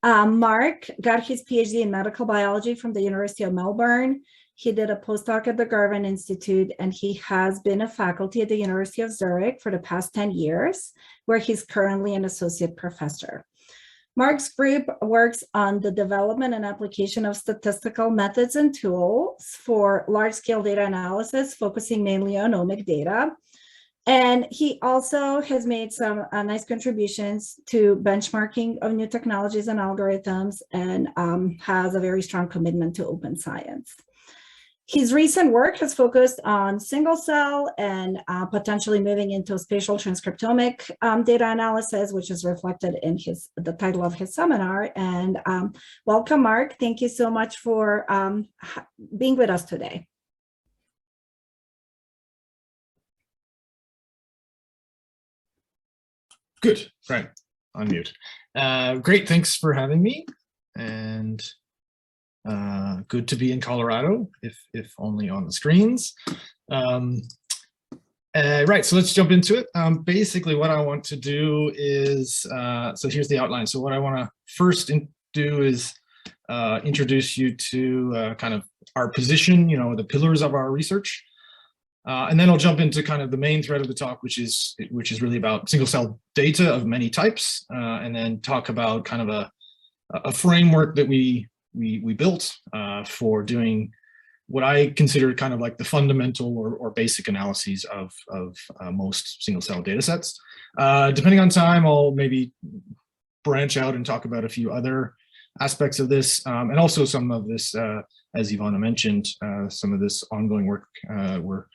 Mark got his PhD in medical biology from the University of Melbourne. He did a postdoc at the Garvan Institute, and he has been a faculty at the University of Zurich for the past 10 years, where he's currently an associate professor. Mark's group works on the development and application of statistical methods and tools for large-scale data analysis, focusing mainly on omic data. And he also has made some nice contributions to benchmarking of new technologies and algorithms, and has a very strong commitment to open science. His recent work has focused on single cell and potentially moving into spatial transcriptomic data analysis, which is reflected in the title of his seminar. And welcome, Mark. Thank you so much for being with us today. Good, right, on mute. Great, thanks for having me. And good to be in Colorado, if only on the screens. Right, so let's jump into it. Basically, what I want to do is, so here's the outline. So what I want to first do is introduce you to kind of our position, the pillars of our research. And then I'll jump into kind of the main thread of the talk, which is really about single cell data of many types, and then talk about kind of a framework that we built for doing what I consider kind of like the fundamental or basic analyses of most single cell data sets. Depending on time, I'll maybe branch out and talk about a few other aspects of this, and also some of this, as Ivana mentioned, some of this ongoing work we're,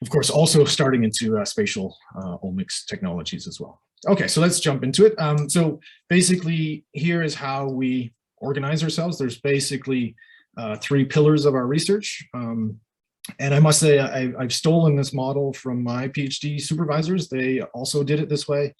of course, also starting into spatial omics technologies as well. Okay, so let's jump into it. So basically, here is how we organize ourselves. There's basically 3 pillars of our research. And I must say, I've stolen this model from my PhD supervisors. They also did it this way.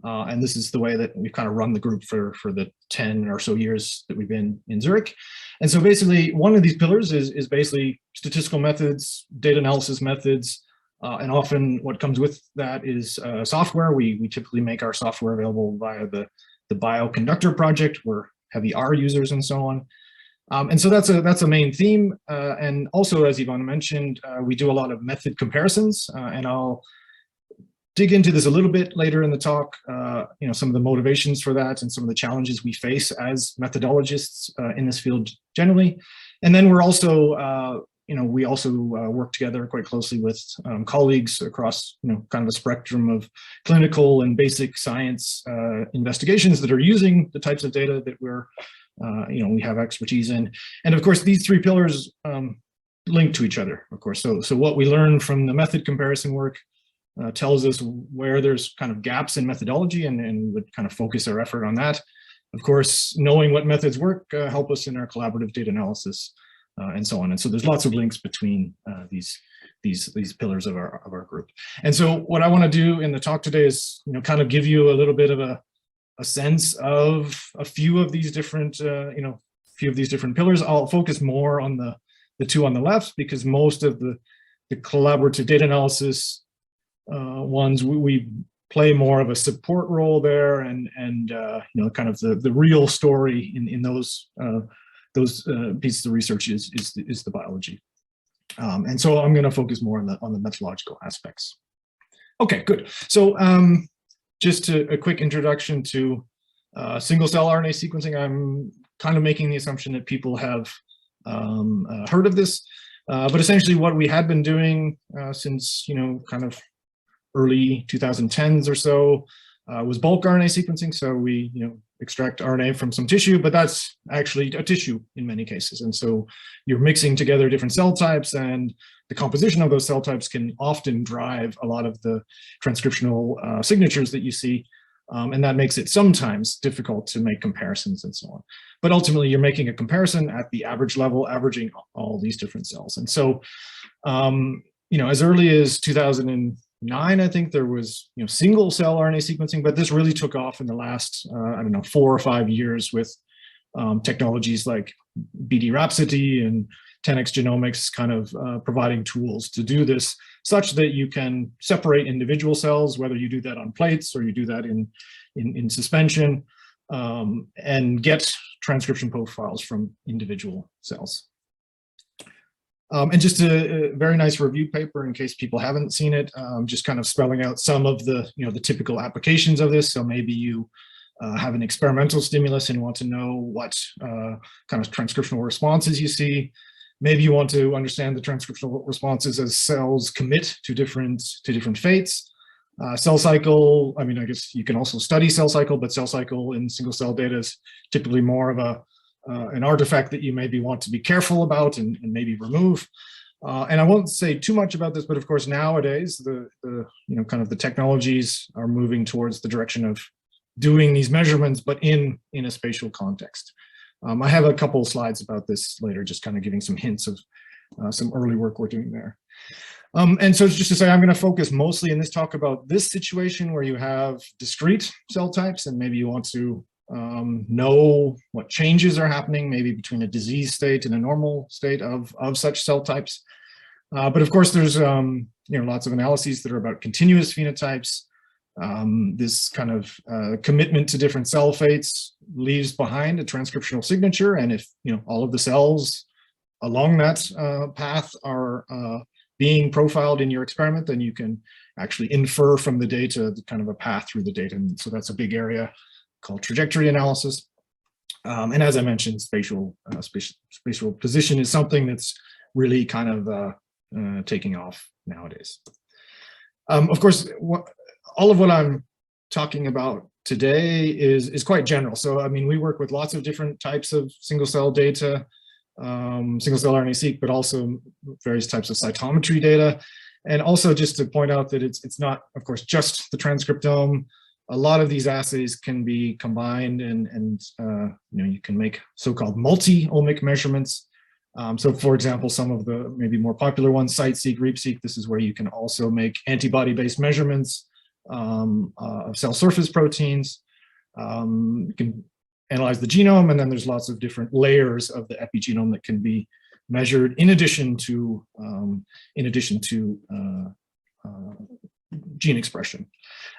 And this is the way that we've kind of run the group for the 10 or so years that we've been in Zurich. And so basically, one of these pillars is basically statistical methods, data analysis methods, and often what comes with that is software. We typically make our software available via the Bioconductor project. We're heavy R users and so on. And so that's a main theme. And also, as Ivana mentioned, we do a lot of method comparisons, and I'll dig into this a little bit later in the talk, some of the motivations for that and some of the challenges we face as methodologists in this field generally. And then we're also, we also work together quite closely with colleagues across, kind of a spectrum of clinical and basic science investigations that are using the types of data that we're, we have expertise in. And of course, these 3 pillars link to each other, of course. So what we learn from the method comparison work tells us where there's kind of gaps in methodology, and we would kind of focus our effort on that. Of course, knowing what methods work help us in our collaborative data analysis and so on. And so there's lots of links between these pillars of our group. And so what I want to do in the talk today is, kind of give you a little bit of a sense of a few of these different, pillars. I'll focus more on the 2 on the left, because most of the collaborative data analysis ones, we play more of a support role there, and kind of the real story in those pieces of research is the biology. And so I'm going to focus more on the methodological aspects. Okay, good. So just a quick introduction to single cell RNA sequencing. I'm kind of making the assumption that people have heard of this, but essentially what we had been doing since kind of early 2010s or so was bulk RNA sequencing. So we extract RNA from some tissue, but that's actually a tissue in many cases. And so you're mixing together different cell types, and the composition of those cell types can often drive a lot of the transcriptional signatures that you see. And that makes it sometimes difficult to make comparisons and so on. But ultimately, you're making a comparison at the average level, averaging all these different cells. And so, as early as 2009, I think there was single cell RNA sequencing, but this really took off in the last, 4 or 5 years with technologies like BD Rhapsody and 10x Genomics kind of providing tools to do this, such that you can separate individual cells, whether you do that on plates or you do that in suspension, and get transcription profiles from individual cells. And just a very nice review paper in case people haven't seen it, just kind of spelling out some of the, the typical applications of this. So maybe you have an experimental stimulus and want to know what kind of transcriptional responses you see. Maybe you want to understand the transcriptional responses as cells commit to different fates. Cell cycle, I mean, I guess you can also study cell cycle, but cell cycle in single cell data is typically more of an artifact that you maybe want to be careful about and maybe remove. And I won't say too much about this, but of course nowadays the kind of the technologies are moving towards the direction of doing these measurements, but in a spatial context. I have a couple of slides about this later, just kind of giving some hints of some early work we're doing there. And so just to say, I'm going to focus mostly in this talk about this situation where you have discrete cell types, and maybe you want to know what changes are happening, maybe between a disease state and a normal state of such cell types. But of course, there's lots of analyses that are about continuous phenotypes. This kind of commitment to different cell fates leaves behind a transcriptional signature, and if all of the cells along that path are being profiled in your experiment, then you can actually infer from the data the kind of a path through the data. And so that's a big area called trajectory analysis. And as I mentioned, spatial position is something that's really kind of taking off nowadays. Of course, all of what I'm talking about today is quite general. So, I mean, we work with lots of different types of single cell data, single cell RNA-seq, but also various types of cytometry data. And also just to point out that it's not, of course, just the transcriptome. A lot of these assays can be combined and you can make so-called multi-omic measurements. So for example, some of the maybe more popular ones, CiteSeq, ReapSeq, this is where you can also make antibody-based measurements of cell surface proteins. You can analyze the genome, and then there's lots of different layers of the epigenome that can be measured in addition to gene expression.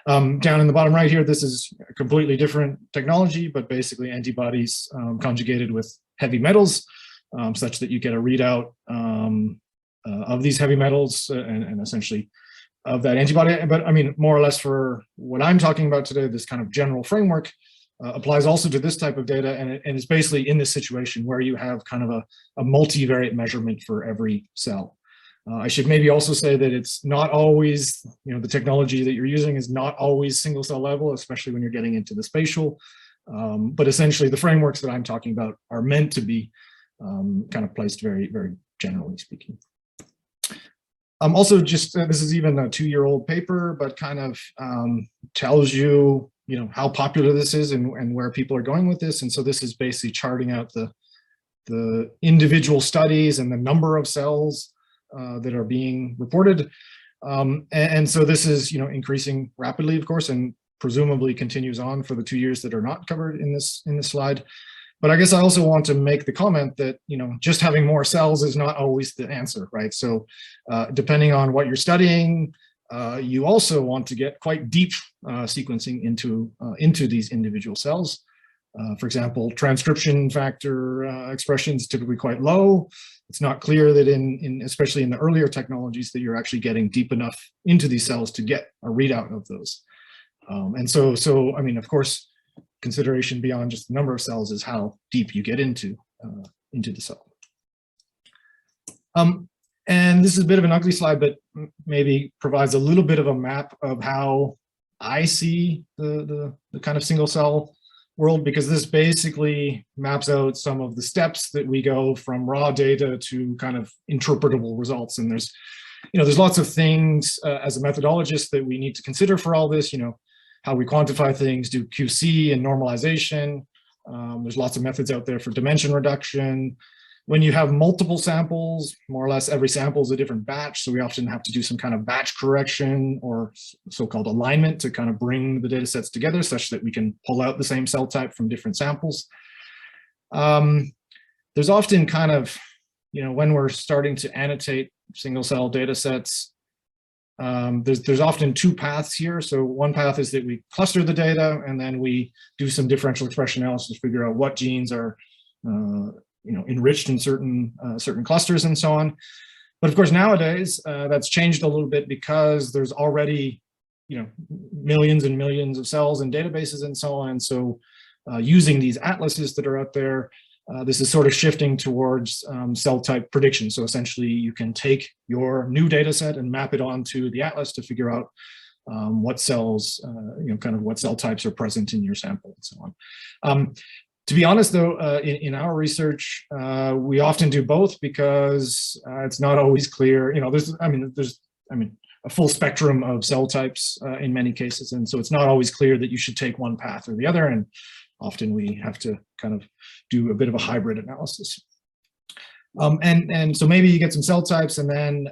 Down in the bottom right here, this is a completely different technology, but basically antibodies conjugated with heavy metals, such that you get a readout of these heavy metals and essentially of that antibody. But I mean, more or less for what I'm talking about today, this kind of general framework applies also to this type of data, and it's basically in this situation where you have kind of a multivariate measurement for every cell. I should maybe also say that it's not always, the technology that you're using is not always single cell level, especially when you're getting into the spatial. But essentially the frameworks that I'm talking about are meant to be kind of placed very, very generally speaking. Also, just this is even a 2-year-old paper, but kind of tells you, how popular this is and where people are going with this. And so this is basically charting out the individual studies and the number of cells that are being reported. And so this is, increasing rapidly, of course, and presumably continues on for the 2 years that are not covered in this slide. But I guess I also want to make the comment that, just having more cells is not always the answer, right? So depending on what you're studying, you also want to get quite deep sequencing into these individual cells. For example, transcription factor expression is typically quite low. It's not clear that especially in the earlier technologies, that you're actually getting deep enough into these cells to get a readout of those. And so I mean, of course, consideration beyond just the number of cells is how deep you get into the cell. And this is a bit of an ugly slide, but maybe provides a little bit of a map of how I see the kind of single cell world, because this basically maps out some of the steps that we go from raw data to kind of interpretable results. And there's lots of things as a methodologist that we need to consider for all this, how we quantify things, do QC and normalization. There's lots of methods out there for dimension reduction. When you have multiple samples, more or less every sample is a different batch, so we often have to do some kind of batch correction or so-called alignment to kind of bring the data sets together such that we can pull out the same cell type from different samples. There's often kind of, when we're starting to annotate single cell data sets, there's often two paths here. So one path is that we cluster the data and then we do some differential expression analysis to figure out what genes are enriched in certain clusters and so on. But of course, nowadays, that's changed a little bit because there's already, millions and millions of cells and databases and so on. And so using these atlases that are out there, this is sort of shifting towards cell type prediction. So essentially, you can take your new data set and map it onto the atlas to figure out what cells, kind of what cell types are present in your sample and so on. To be honest, though, in our research, we often do both because it's not always clear. There's a full spectrum of cell types in many cases, and so it's not always clear that you should take one path or the other. And often we have to kind of do a bit of a hybrid analysis. And so maybe you get some cell types, and then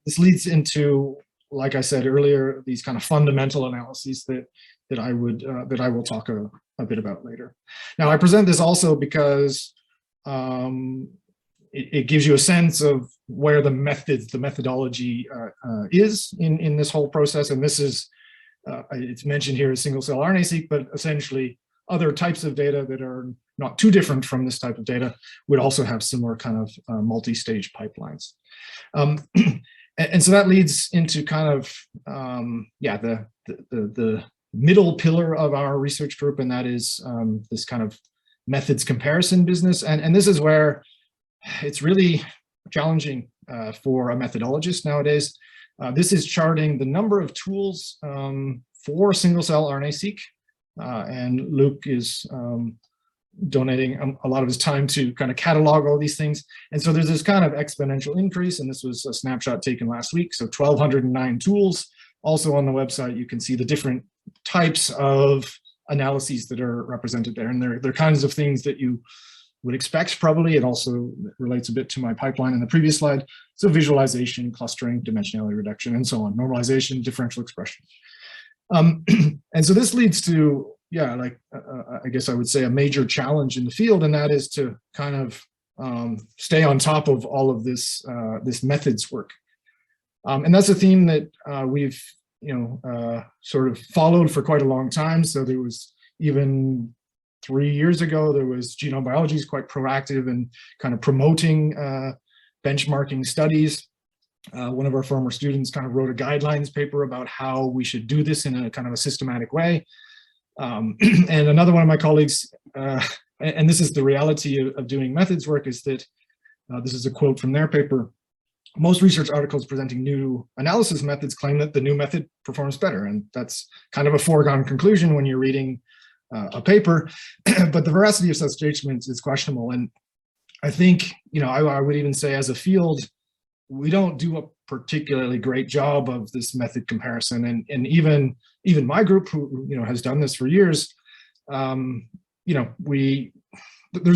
this leads into, like I said earlier, these kind of fundamental analyses that I will talk a bit about later. Now, I present this also because it gives you a sense of where the methodology is in this whole process. And this is, it's mentioned here as single cell RNA-seq, but essentially other types of data that are not too different from this type of data would also have similar kind of multi-stage pipelines. And so that leads into kind of, the middle pillar of our research group, and that is this kind of methods comparison business. And this is where it's really challenging for a methodologist nowadays. This is charting the number of tools for single-cell RNA-seq, and Luke is donating a lot of his time to kind of catalog all these things. And so there's this kind of exponential increase, and this was a snapshot taken last week. So 1,209 tools. Also on the website, you can see the different types of analyses that are represented there. And they're kinds of things that you would expect probably. It also relates a bit to my pipeline in the previous slide. So visualization, clustering, dimensionality reduction, and so on, normalization, differential expression. And so this leads to, I guess I would say a major challenge in the field, and that is to kind of stay on top of all of this, this methods work. And that's a theme that we've, sort of followed for quite a long time. So there was even 3 years ago, there was Genome Biology is quite proactive in kind of promoting benchmarking studies. One of our former students kind of wrote a guidelines paper about how we should do this in a kind of a systematic way. And another one of my colleagues, and this is the reality of doing methods work, is that this is a quote from their paper. Most research articles presenting new analysis methods claim that the new method performs better. And that's kind of a foregone conclusion when you're reading a paper, but the veracity of such statements is questionable. And I think, I would even say as a field, we don't do a particularly great job of this method comparison. And even my group, who has done this for years, there's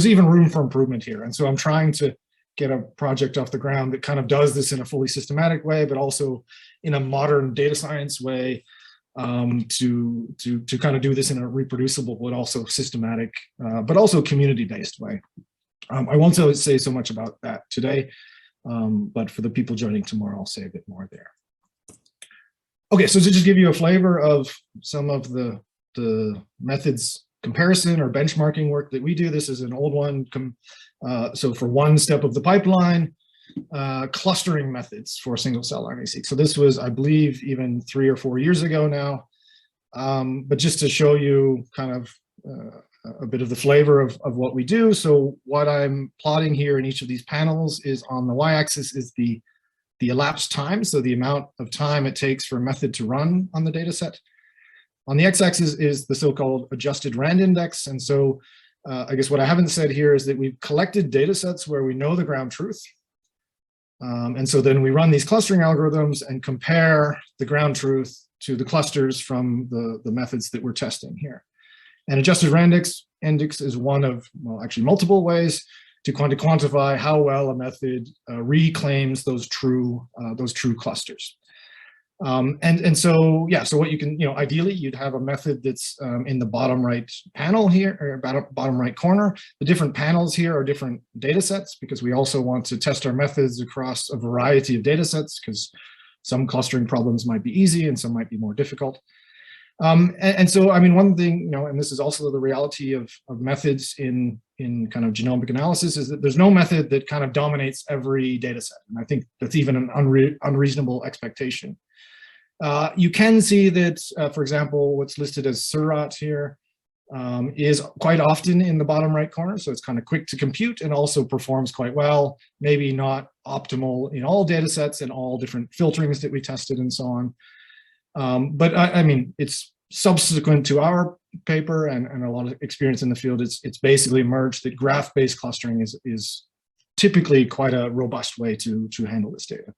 even room for improvement here. And so I'm trying to get a project off the ground that kind of does this in a fully systematic way, but also in a modern data science way, to kind of do this in a reproducible, but also systematic, but also community-based way. I won't say so much about that today, but for the people joining tomorrow, I'll say a bit more there. Okay, so to just give you a flavor of some of the methods comparison or benchmarking work that we do, this is an old one. So for one step of the pipeline, clustering methods for single-cell RNA-seq. So this was, I believe, even 3 or 4 years ago now. But just to show you kind of a bit of the flavor of what we do. So what I'm plotting here in each of these panels is on the y-axis is the elapsed time, so the amount of time it takes for a method to run on the data set. On the x-axis is the so-called adjusted rand index. And so I guess what I haven't said here is that we've collected data sets where we know the ground truth. And so then we run these clustering algorithms and compare the ground truth to the clusters from the methods that we're testing here. And adjusted rand index is one of, well, actually multiple ways to quantify how well a method reclaims those true clusters. And so, yeah, so what you can, ideally you'd have a method that's in the bottom right panel here, or bottom right corner. The different panels here are different data sets, because we also want to test our methods across a variety of data sets, because some clustering problems might be easy and some might be more difficult. And so, I mean, one thing, and this is also the reality of methods in kind of genomic analysis, is that there's no method that kind of dominates every data set. And I think that's even an unreasonable expectation. You can see that, for example, what's listed as Surat here is quite often in the bottom right corner. So it's kind of quick to compute and also performs quite well, maybe not optimal in all data sets and all different filterings that we tested and so on. But I mean, it's subsequent to our paper and a lot of experience in the field. It's basically emerged that graph-based clustering is typically quite a robust way to handle this data.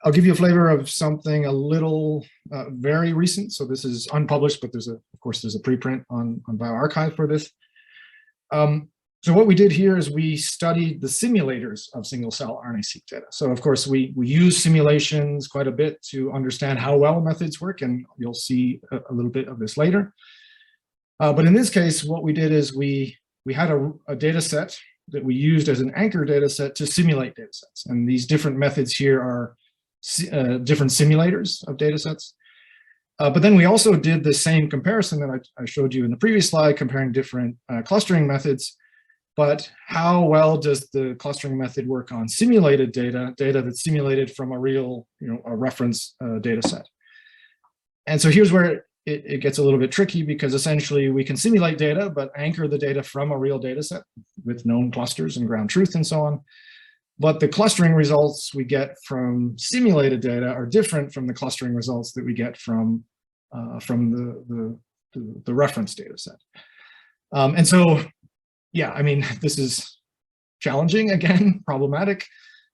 I'll give you a flavor of something a little very recent. So this is unpublished, but of course there's a preprint on bioRxiv for this. So what we did here is we studied the simulators of single-cell RNA-seq data. So of course we use simulations quite a bit to understand how well methods work, and you'll see a little bit of this later. But in this case, what we did is we had a data set that we used as an anchor data set to simulate data sets. And these different methods here are different simulators of data sets. But then we also did the same comparison that I showed you in the previous slide, comparing different clustering methods. But how well does the clustering method work on simulated data that's simulated from a real, a reference data set? And so here's where it gets a little bit tricky, because essentially we can simulate data, but anchor the data from a real data set with known clusters and ground truth and so on. But the clustering results we get from simulated data are different from the clustering results that we get from the reference data set. And so, yeah, I mean, this is challenging, again, problematic,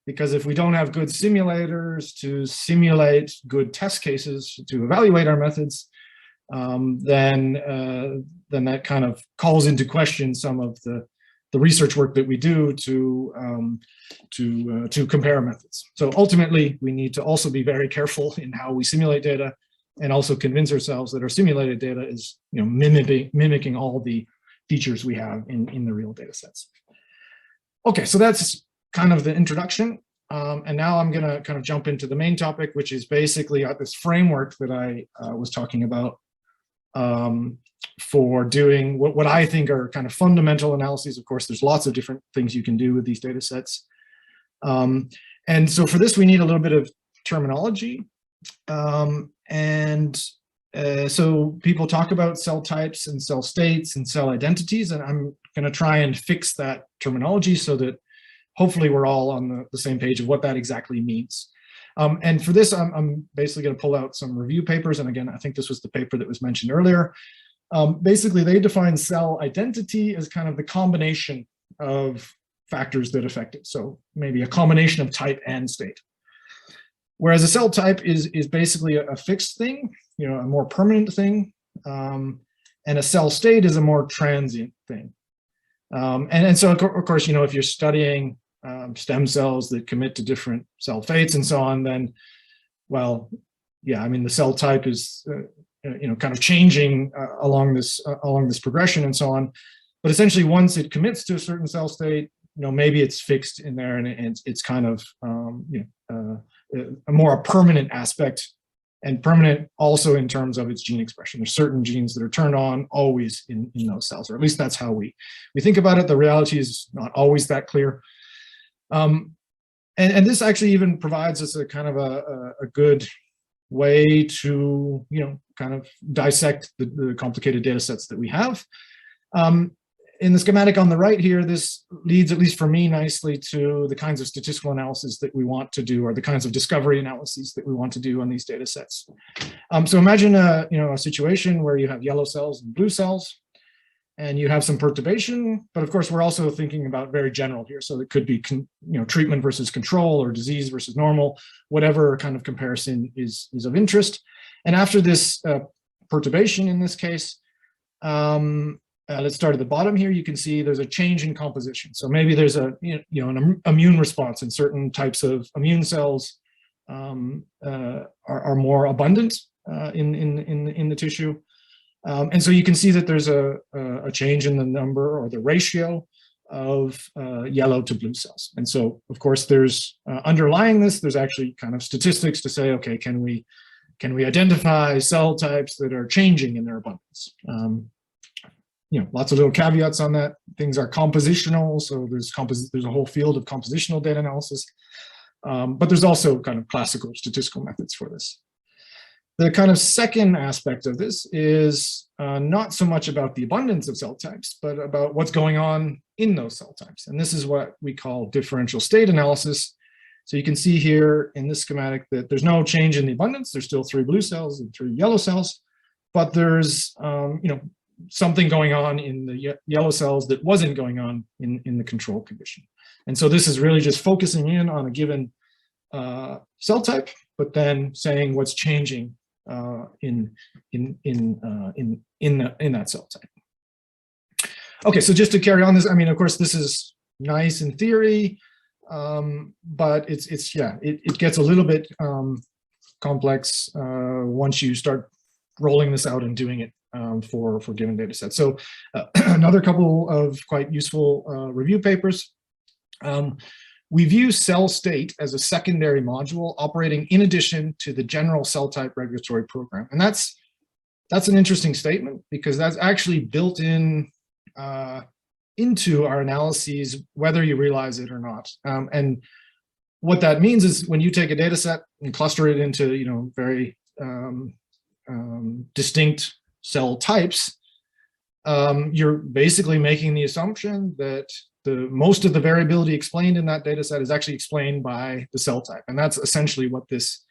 because if we don't have good simulators to simulate good test cases to evaluate our methods, then that kind of calls into question some of the research work that we do to compare methods. So ultimately, we need to also be very careful in how we simulate data, and also convince ourselves that our simulated data is mimicking all the features we have in the real data sets. Okay, so that's kind of the introduction. And now I'm going to kind of jump into the main topic, which is basically this framework that I was talking about for doing what I think are kind of fundamental analyses. Of course, there's lots of different things you can do with these data sets. And so for this, we need a little bit of terminology. So people talk about cell types and cell states and cell identities, and I'm going to try and fix that terminology so that hopefully we're all on the same page of what that exactly means. And for this, I'm basically going to pull out some review papers. And again, I think this was the paper that was mentioned earlier. Basically, they define cell identity as kind of the combination of factors that affect it. So maybe a combination of type and state. Whereas a cell type is basically a fixed thing, a more permanent thing, and a cell state is a more transient thing. And so, of course, if you're studying stem cells that commit to different cell fates and so on, then, well, yeah, I mean, the cell type is, kind of changing along this progression and so on. But essentially, once it commits to a certain cell state, maybe it's fixed in there, and it's kind of, a more permanent aspect, and permanent also in terms of its gene expression. There's certain genes that are turned on always in those cells, or at least that's how we think about it. The reality is not always that clear. And this actually even provides us a kind of a good way to, kind of dissect the complicated data sets that we have. In the schematic on the right here, this leads, at least for me, nicely to the kinds of statistical analysis that we want to do, or the kinds of discovery analyses that we want to do on these data sets. So imagine a situation where you have yellow cells and blue cells, and you have some perturbation, but of course we're also thinking about very general here. So it could be treatment versus control, or disease versus normal, whatever kind of comparison is of interest. And after this perturbation, in this case, let's start at the bottom here. You can see there's a change in composition. So maybe there's an immune response, and certain types of immune cells are more abundant in the tissue. And so you can see that there's a change in the number or the ratio of yellow to blue cells. And so, of course, there's underlying this, there's actually kind of statistics to say, okay, can we identify cell types that are changing in their abundance? Lots of little caveats on that. Things are compositional, so there's a whole field of compositional data analysis, but there's also kind of classical statistical methods for this. The kind of second aspect of this is not so much about the abundance of cell types, but about what's going on in those cell types. And this is what we call differential state analysis. So you can see here in this schematic that there's no change in the abundance. There's still 3 blue cells and 3 yellow cells, but there's something going on in the yellow cells that wasn't going on in the control condition. And so this is really just focusing in on a given cell type, but then saying what's changing in that cell type. Okay, so just to carry on this, I mean, of course, this is nice in theory, but it gets a little bit complex once you start rolling this out and doing it for given data sets. So another couple of quite useful review papers. We view cell state as a secondary module operating in addition to the general cell type regulatory program. And that's an interesting statement because that's actually built in into our analyses, whether you realize it or not. And what that means is when you take a data set and cluster it into very distinct cell types, you're basically making the assumption that most of the variability explained in that data set is actually explained by the cell type. And that's essentially what this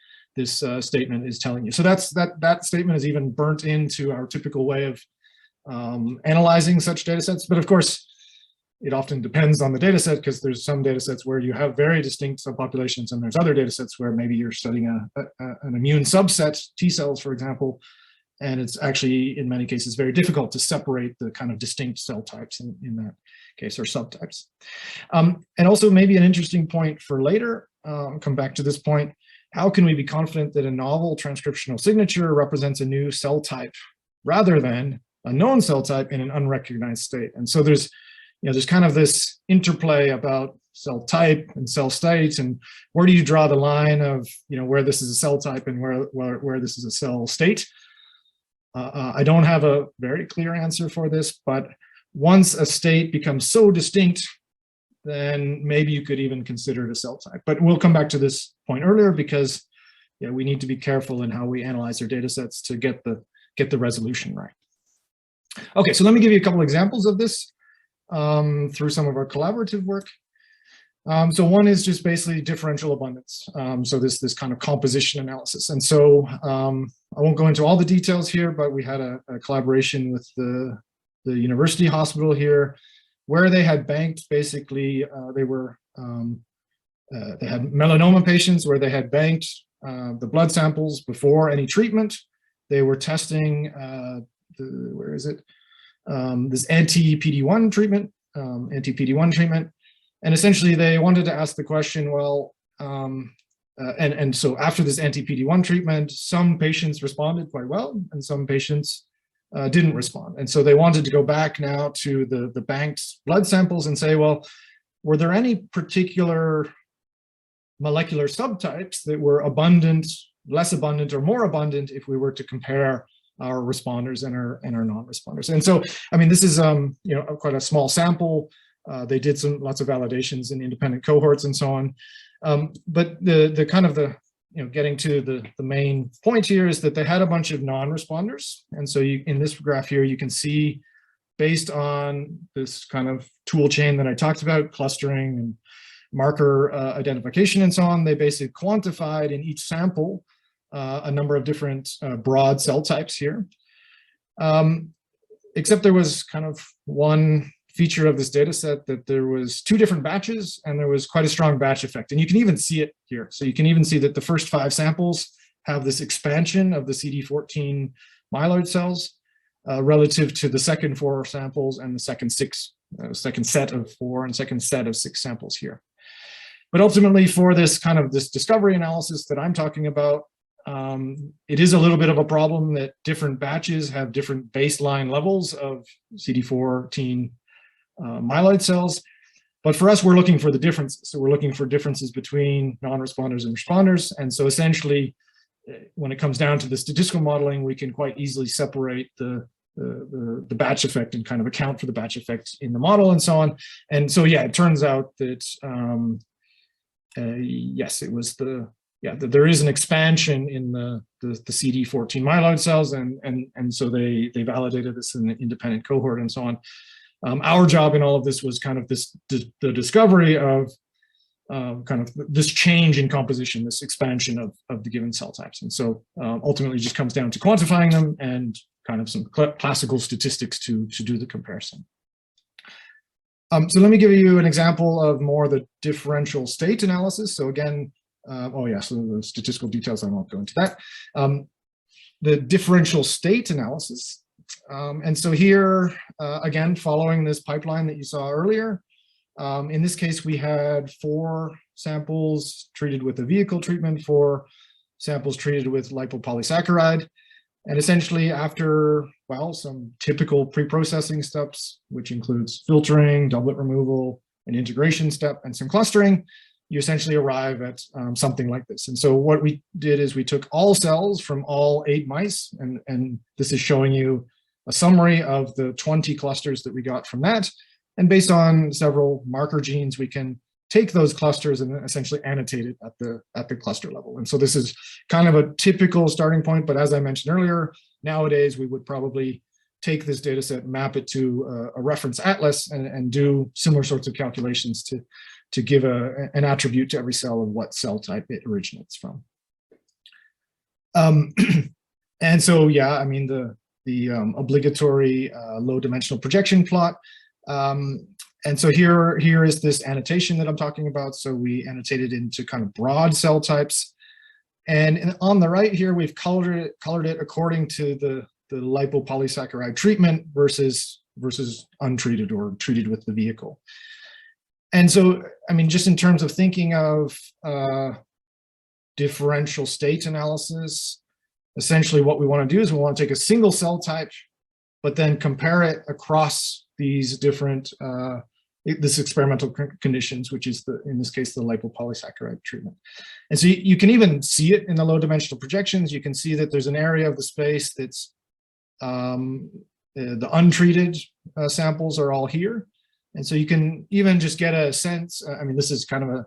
statement is telling you. So that statement is even burnt into our typical way of analyzing such data sets. But of course, it often depends on the data set because there's some data sets where you have very distinct subpopulations and there's other data sets where maybe you're studying an immune subset, T cells, for example, and it's actually, in many cases, very difficult to separate the kind of distinct cell types in that case, or subtypes. And also maybe an interesting point for later, come back to this point, how can we be confident that a novel transcriptional signature represents a new cell type rather than a known cell type in an unrecognized state? And so there's kind of this interplay about cell type and cell state, and where do you draw the line of where this is a cell type and where this is a cell state? I don't have a very clear answer for this, but once a state becomes so distinct, then maybe you could even consider it a cell type. But we'll come back to this point earlier because we need to be careful in how we analyze our data sets to get the resolution right. Okay, so let me give you a couple examples of this through some of our collaborative work. So one is just basically differential abundance. So this kind of composition analysis. And so I won't go into all the details here, but we had a collaboration with the university hospital here where they had banked basically, they had melanoma patients where they had banked the blood samples before any treatment. They were testing, this anti-PD-1 treatment, and essentially they wanted to ask the question, well, and so after this anti-PD-1 treatment, some patients responded quite well and some patients didn't respond. And so they wanted to go back now to the banked blood samples and say, well, were there any particular molecular subtypes that were abundant, less abundant, or more abundant if we were to compare our responders and our non-responders? And so, I mean, this is quite a small sample. They did lots of validations in independent cohorts and so on. But getting to the main point here is that they had a bunch of non-responders. And so in this graph here, you can see based on this kind of tool chain that I talked about, clustering and marker identification and so on, they basically quantified in each sample a number of different broad cell types here. Except there was kind of one feature of this data set that there was 2 different batches and there was quite a strong batch effect. And you can even see it here. So you can even see that the first 5 samples have this expansion of the CD14 myeloid cells relative to the second 4 samples and the second set of 4 and second set of 6 samples here. But ultimately for this discovery analysis that I'm talking about, it is a little bit of a problem that different batches have different baseline levels of CD14 myeloid cells. But for us, we're looking for the differences. So we're looking for differences between non-responders and responders. And so essentially, when it comes down to the statistical modeling, we can quite easily separate the batch effect and kind of account for the batch effect in the model and so on. And so, yeah, it turns out that, yes, it was there is an expansion in the CD14 myeloid cells, and so they validated this in an independent cohort and so on. Our job in all of this was kind of the discovery of kind of this change in composition, this expansion of the given cell types. And so ultimately it just comes down to quantifying them and kind of some classical statistics to do the comparison. So let me give you an example of more the differential state analysis. So again, so the statistical details, I won't go into that. The differential state analysis. And so here, again, following this pipeline that you saw earlier, in this case, we had 4 samples treated with a vehicle treatment, 4 samples treated with lipopolysaccharide. And essentially after, well, some typical pre-processing steps, which includes filtering, doublet removal, an integration step, and some clustering, you essentially arrive at something like this. And so what we did is we took all cells from all 8 mice, and this is showing you a summary of the 20 clusters that we got from that. And based on several marker genes, we can take those clusters and essentially annotate it at the cluster level. And so this is kind of a typical starting point, but as I mentioned earlier, nowadays we would probably take this data set, map it to a reference atlas, and do similar sorts of calculations to give an attribute to every cell of what cell type it originates from. And so, yeah, I mean, the obligatory low dimensional projection plot. And so here is this annotation that I'm talking about. So we annotated into kind of broad cell types. And on the right here, we've colored it according to the lipopolysaccharide treatment versus untreated or treated with the vehicle. And so, I mean, just in terms of thinking of differential state analysis, essentially what we want to do is we want to take a single cell type, but then compare it across these different, this experimental conditions, which is in this case, the lipopolysaccharide treatment. And so you can even see it in the low dimensional projections. You can see that there's an area of the space that's the untreated samples are all here. And so you can even just get a sense, I mean, this is kind of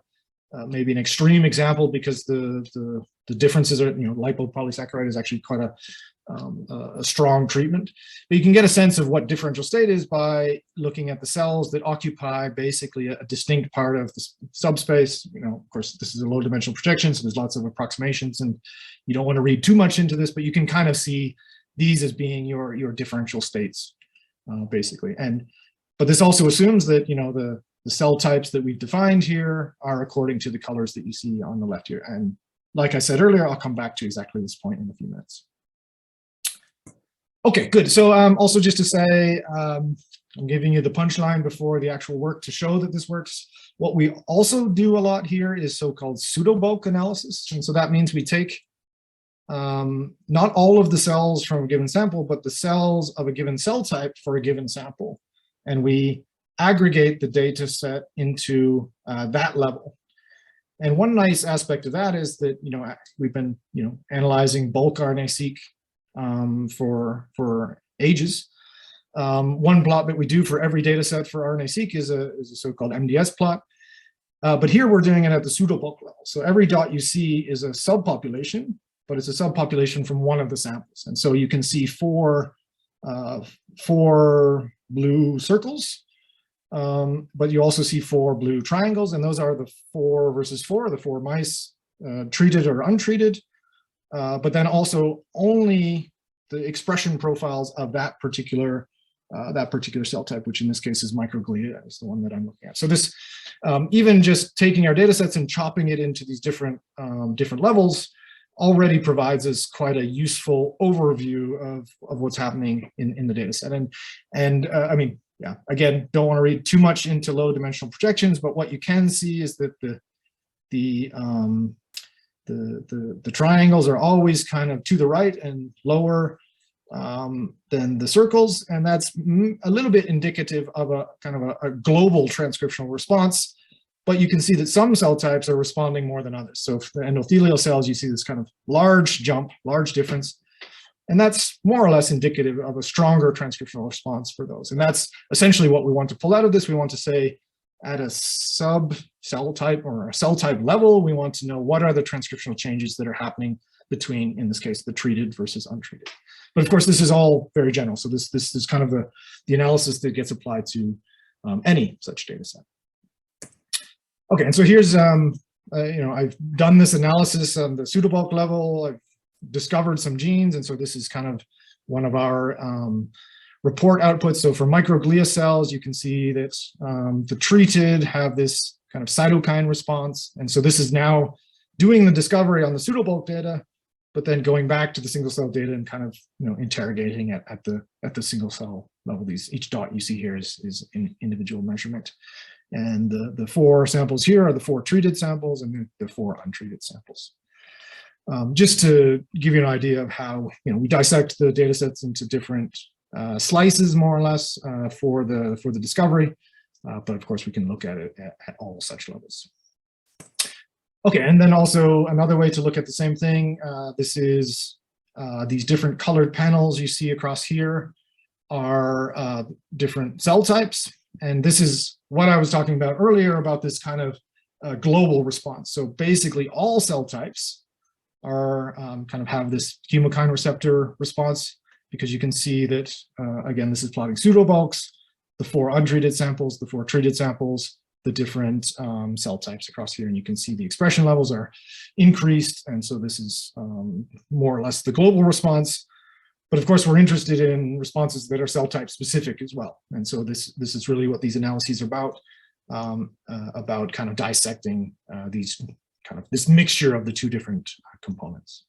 maybe an extreme example because the differences are, lipopolysaccharide is actually quite a strong treatment. But you can get a sense of what differential state is by looking at the cells that occupy basically a distinct part of the subspace. Of course, this is a low dimensional projection, so there's lots of approximations, and you don't want to read too much into this, but you can kind of see these as being your differential states, basically. But this also assumes that the cell types that we've defined here are according to the colors that you see on the left here. And like I said earlier, I'll come back to exactly this point in a few minutes. Okay, good. So also just to say, I'm giving you the punchline before the actual work to show that this works. What we also do a lot here is so-called pseudobulk analysis. And so that means we take not all of the cells from a given sample, but the cells of a given cell type for a given sample. And we aggregate the data set into that level. And one nice aspect of that is that, we've been, analyzing bulk RNA-seq for ages. One plot that we do for every data set for RNA-seq is a so-called MDS plot. But here we're doing it at the pseudobulk level. So every dot you see is a subpopulation, but it's a subpopulation from one of the samples. And so you can see four blue circles, but you also see 4 blue triangles, and those are the 4 versus 4, the 4 mice treated or untreated. But then also only the expression profiles of that particular cell type, which in this case is microglia, is the one that I'm looking at. So this, even just taking our data sets and chopping it into these different levels already provides us quite a useful overview of what's happening in the data set. And I mean, yeah, again, don't want to read too much into low dimensional projections, but what you can see is that the triangles are always kind of to the right and lower than the circles, and that's a little bit indicative of a kind of a global transcriptional response. But you can see that some cell types are responding more than others. So for the endothelial cells, you see this kind of large jump, large difference. And that's more or less indicative of a stronger transcriptional response for those. And that's essentially what we want to pull out of this. We want to say at a sub-cell type or a cell type level, we want to know what are the transcriptional changes that are happening between, in this case, the treated versus untreated. But of course, this is all very general. So this is kind of the analysis that gets applied to any such data set. Okay, and so here's, I've done this analysis on the pseudobulk level. I've discovered some genes, and so this is kind of one of our report outputs. So for microglia cells, you can see that the treated have this kind of cytokine response, and so this is now doing the discovery on the pseudobulk data, but then going back to the single cell data and kind of interrogating it at the single cell level. Each dot you see here is an individual measurement. And the 4 samples here are the 4 treated samples and the 4 untreated samples. Just to give you an idea of how we dissect the data sets into different slices, more or less, for the discovery. But of course, we can look at it at all such levels. Okay, and then also another way to look at the same thing. This is these different colored panels you see across here are different cell types. And this is what I was talking about earlier about this kind of global response. So basically all cell types are kind of have this chemokine receptor response, because you can see that, again, this is plotting pseudobulks, the 4 untreated samples, the 4 treated samples, the different cell types across here. And you can see the expression levels are increased. And so this is more or less the global response. But of course, we're interested in responses that are cell type specific as well. And so this is really what these analyses are about kind of dissecting this mixture of the 2 different components.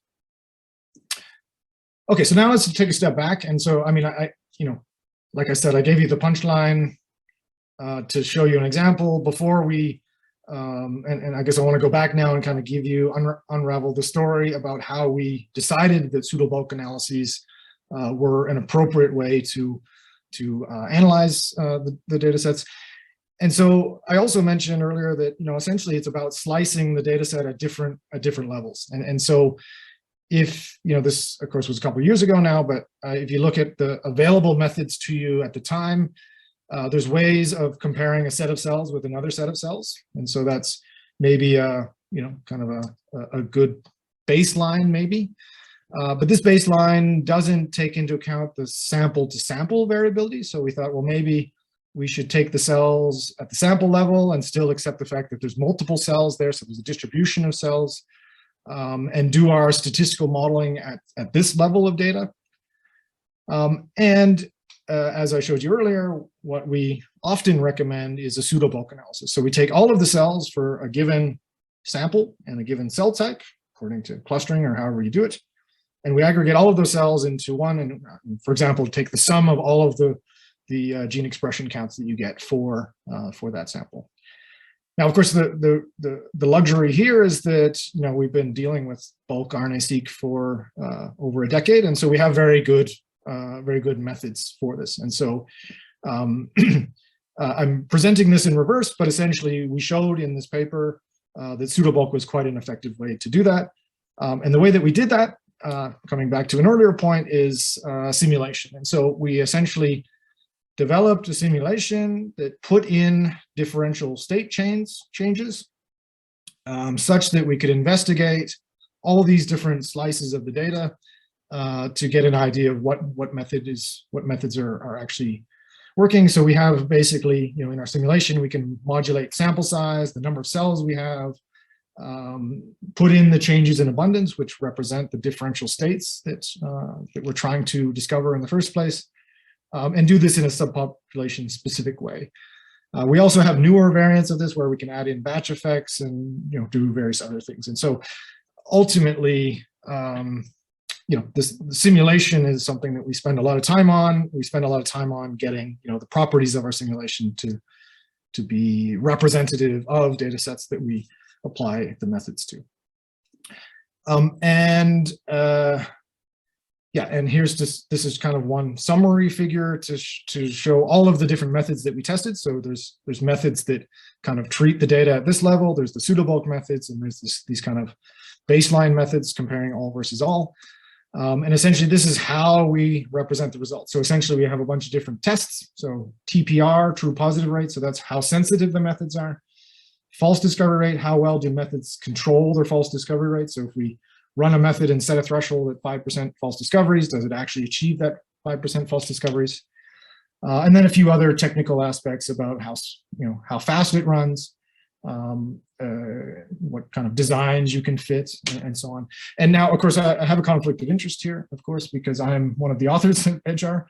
Okay, so now let's take a step back. And so, I mean, like I said, I gave you the punchline to show you an example before we, and I guess I want to go back now and kind of give you, unravel the story about how we decided that pseudobulk analyses were an appropriate way to analyze the data sets. And so I also mentioned earlier that essentially it's about slicing the data set at different levels. And so if this of course was a couple of years ago now, but if you look at the available methods to you at the time, there's ways of comparing a set of cells with another set of cells. And so that's maybe kind of a good baseline maybe. But this baseline doesn't take into account the sample to sample variability. So we thought, well, maybe we should take the cells at the sample level and still accept the fact that there's multiple cells there. So there's a distribution of cells, and do our statistical modeling at this level of data. As I showed you earlier, what we often recommend is a pseudobulk analysis. So we take all of the cells for a given sample and a given cell type, according to clustering or however you do it. And we aggregate all of those cells into one, and for example, take the sum of all of the gene expression counts that you get for that sample. Now, of course, the luxury here is that we've been dealing with bulk RNA-seq for over a decade, and so we have very good methods for this. And so I'm presenting this in reverse, but essentially we showed in this paper that pseudobulk was quite an effective way to do that. And the way that we did that, coming back to an earlier point, is simulation. And so we essentially developed a simulation that put in differential state changes such that we could investigate all these different slices of the data to get an idea of what methods are actually working. So we have basically, in our simulation, we can modulate sample size, the number of cells we have, put in the changes in abundance, which represent the differential states that we're trying to discover in the first place, and do this in a subpopulation specific way. We also have newer variants of this where we can add in batch effects and do various other things. And so ultimately, this simulation is something that we spend a lot of time on. We spend a lot of time on getting the properties of our simulation to be representative of data sets that we apply the methods to. yeah, and here's just, this is kind of one summary figure to show all of the different methods that we tested. So there's methods that kind of treat the data at this level, there's the Pseudobulk methods, and there's these kind of baseline methods comparing all versus all. And essentially this is how we represent the results. So essentially we have a bunch of different tests. So TPR, true positive rate, so that's how sensitive the methods are. False discovery rate, how well do methods control their false discovery rate? So if we run a method and set a threshold at 5% false discoveries, does it actually achieve that 5% false discoveries? And then a few other technical aspects about how fast it runs, what kind of designs you can fit, and so on. And now, of course, I have a conflict of interest here, of course, because I'm one of the authors of EdgeR.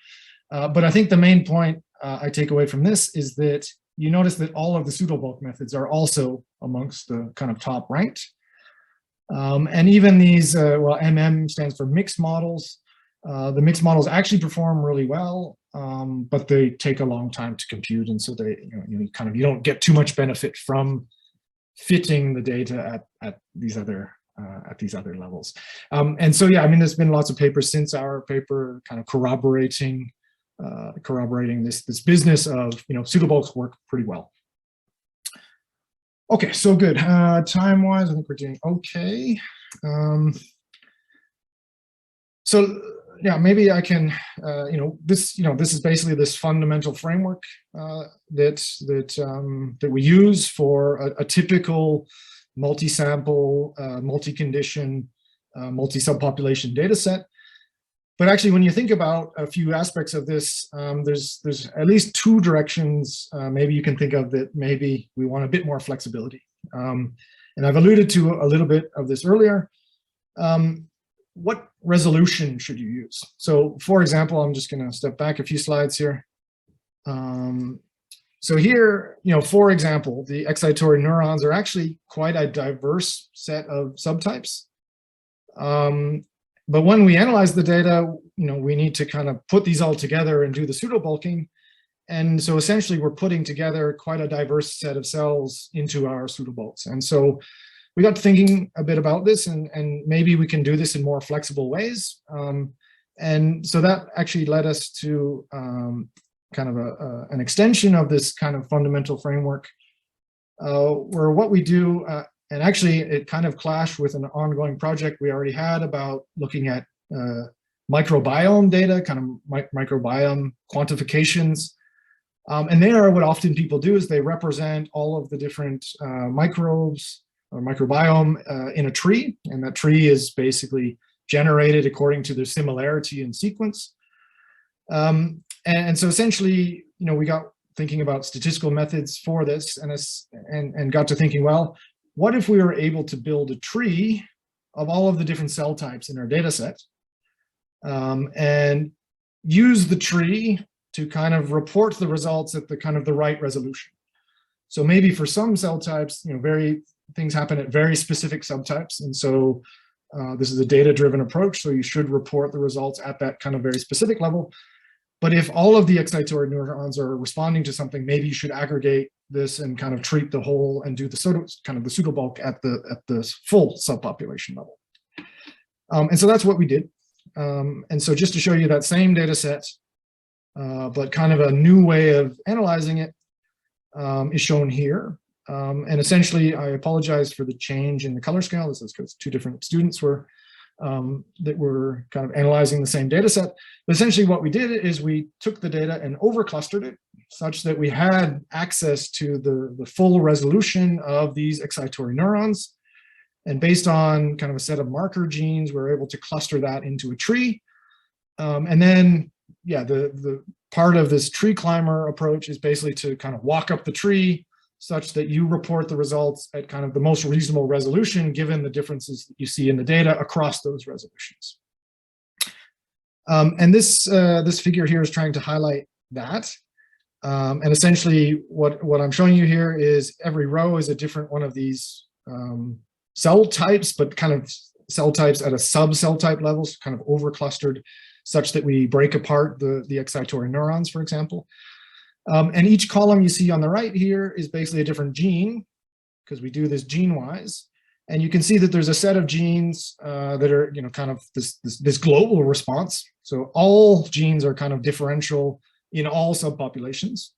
But I think the main point I take away from this is that you notice that all of the Pseudobulk methods are also amongst the kind of top ranked. And even these, well, MM stands for mixed models. The mixed models actually perform really well, but they take a long time to compute, and so they, you don't get too much benefit from fitting the data at these other levels. And so, yeah, I mean, there's been lots of papers since our paper kind of corroborating this business of Pseudobulks work pretty well. Okay, so good. Time-wise, I think we're doing okay. So yeah, maybe I can, this is basically this fundamental framework that we use for a typical multi-sample, multi-condition, multi-subpopulation data set. But actually, when you think about a few aspects of this, there's at least two directions maybe you can think of that maybe we want a bit more flexibility. And I've alluded to a little bit of this earlier. What resolution should you use? So for example, I'm just going to step back a few slides here. So here, for example, the excitatory neurons are actually quite a diverse set of subtypes. But when we analyze the data, we need to kind of put these all together and do the pseudobulking. And so essentially we're putting together quite a diverse set of cells into our pseudobulks. And so we got to thinking a bit about this, and maybe we can do this in more flexible ways. And so that actually led us to kind of an extension of this kind of fundamental framework, where what we do, and actually it kind of clashed with an ongoing project we already had about looking at microbiome data, kind of microbiome quantifications. And there, what often people do is they represent all of the different microbes or microbiome in a tree, and that tree is basically generated according to their similarity in sequence. And so essentially, we got thinking about statistical methods for this, and got to thinking, well, what if we were able to build a tree of all of the different cell types in our data set, and use the tree to kind of report the results at the kind of the right resolution. So maybe for some cell types, things happen at very specific subtypes. And so this is a data-driven approach. So you should report the results at that kind of very specific level. But if all of the excitatory neurons are responding to something, maybe you should aggregate this and kind of treat the whole and do the pseudobulk at the full subpopulation level. And so that's what we did. And so just to show you that same data set, but kind of a new way of analyzing it, is shown here. And essentially, I apologize for the change in the color scale. This is because two different students were that were kind of analyzing the same data set. But essentially what we did is we took the data and overclustered it such that we had access to the full resolution of these excitatory neurons. And based on kind of a set of marker genes, we're able to cluster that into a tree. And then, yeah, the part of this tree climber approach is basically to kind of walk up the tree such that you report the results at kind of the most reasonable resolution given the differences that you see in the data across those resolutions. And this figure here is trying to highlight that. And essentially what I'm showing you here is every row is a different one of these cell types, but kind of cell types at a sub-cell type level, so kind of over-clustered such that we break apart the excitatory neurons, for example. And each column you see on the right here is basically a different gene, because we do this gene-wise. And you can see that there's a set of genes that are, kind of this global response. So all genes are kind of differential in all subpopulations.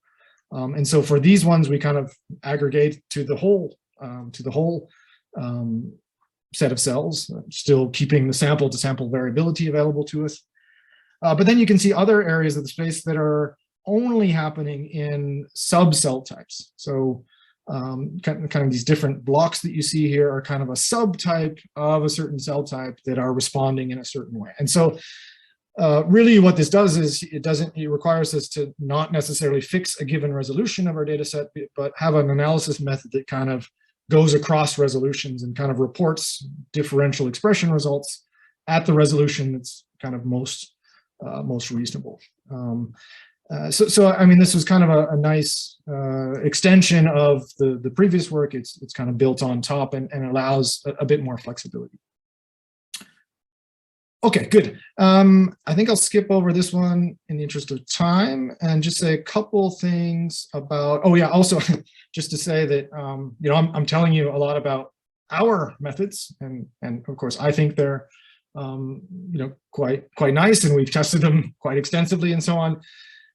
And so for these ones, we kind of aggregate to the whole set of cells, still keeping the sample-to-sample variability available to us. But then you can see other areas of the space that are only happening in sub-cell types. So kind of these different blocks that you see here are kind of a subtype of a certain cell type that are responding in a certain way. And so really what this does is it requires us to not necessarily fix a given resolution of our data set, but have an analysis method that kind of goes across resolutions and kind of reports differential expression results at the resolution that's kind of most reasonable. So I mean, this was kind of a nice extension of the previous work. It's kind of built on top and allows a bit more flexibility. Okay, good. I think I'll skip over this one in the interest of time and just say a couple things about, oh yeah, also just to say that, I'm telling you a lot about our methods, and of course I think they're, quite nice, and we've tested them quite extensively and so on.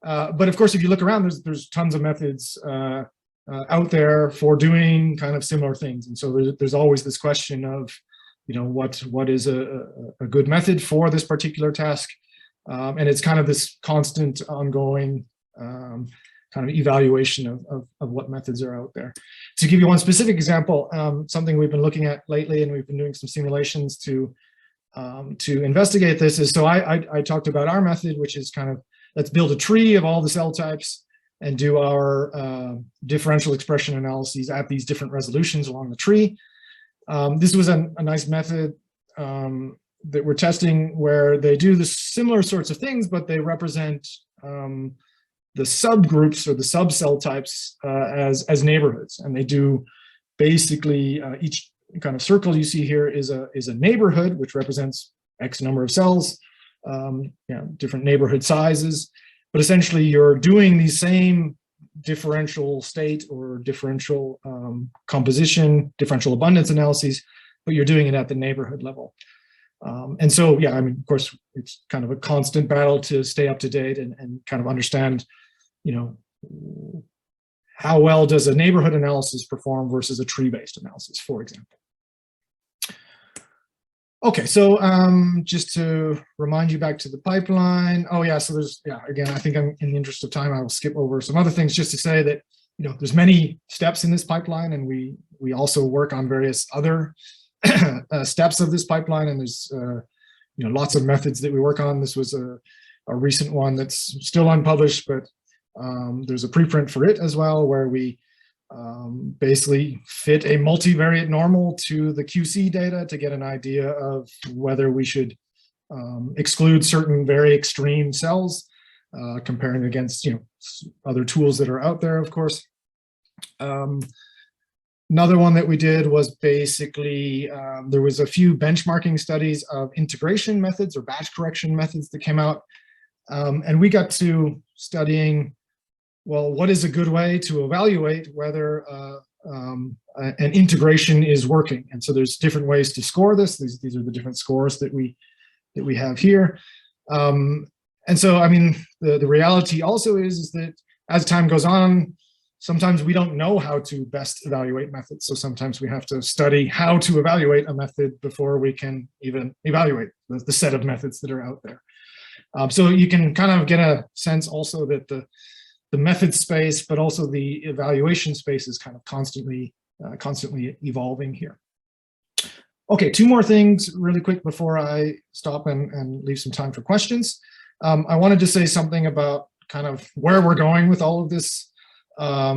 But of course, if you look around, there's tons of methods out there for doing kind of similar things. And so there's always this question of, what is a good method for this particular task? And it's kind of this constant ongoing kind of evaluation of what methods are out there. To give you one specific example, something we've been looking at lately, and we've been doing some simulations to investigate this, is, so I talked about our method, which is kind of, let's build a tree of all the cell types and do our differential expression analyses at these different resolutions along the tree. This was a nice method that we're testing where they do the similar sorts of things, but they represent the subgroups or the subcell types as neighborhoods. And they do basically each kind of circle you see here is a neighborhood, which represents X number of cells, different neighborhood sizes. But essentially, you're doing these same differential state or differential composition, differential abundance analyses, but you're doing it at the neighborhood level. And so, yeah, I mean, of course, it's kind of a constant battle to stay up to date and kind of understand, how well does a neighborhood analysis perform versus a tree-based analysis, for example. Okay, so just to remind you back to the pipeline. Oh yeah, so there's, again, I think I'm, in the interest of time, I will skip over some other things just to say that, there's many steps in this pipeline, and we also work on various other steps of this pipeline, and there's lots of methods that we work on. This was a recent one that's still unpublished, but there's a preprint for it as well, where we basically fit a multivariate normal to the QC data to get an idea of whether we should exclude certain very extreme cells, comparing against other tools that are out there, of course. Another one that we did was basically there was a few benchmarking studies of integration methods or batch correction methods that came out, and we got to studying, well, what is a good way to evaluate whether an integration is working? And so there's different ways to score this. These are the different scores that we have here. And so, I mean, the reality also is that as time goes on, sometimes we don't know how to best evaluate methods. So sometimes we have to study how to evaluate a method before we can even evaluate the set of methods that are out there. So you can kind of get a sense also that the method space, but also the evaluation space is kind of constantly evolving here. Okay, two more things really quick before I stop and leave some time for questions. I wanted to say something about kind of where we're going with all of this, at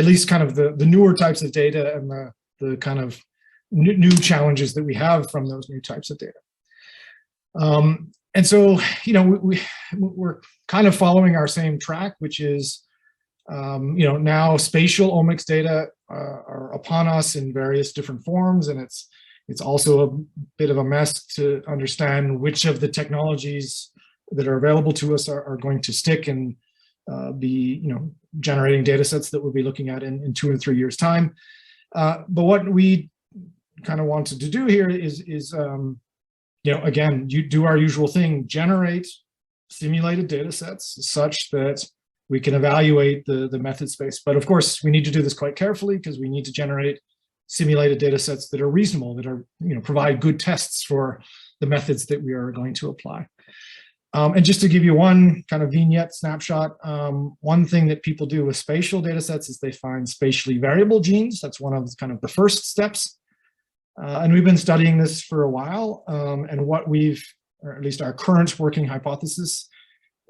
least kind of the newer types of data and the kind of new challenges that we have from those new types of data. And so, we're kind of following our same track, which is, now spatial omics data are upon us in various different forms, and it's also a bit of a mess to understand which of the technologies that are available to us are going to stick and be, generating data sets that we'll be looking at in 2 or 3 years' time. But what we kind of wanted to do here is again, you do our usual thing, generate simulated data sets such that we can evaluate the method space. But of course, we need to do this quite carefully because we need to generate simulated data sets that are reasonable, that are, provide good tests for the methods that we are going to apply. And just to give you one kind of vignette snapshot, one thing that people do with spatial data sets is they find spatially variable genes. That's one of kind of the first steps. And we've been studying this for a while. And what or at least our current working hypothesis,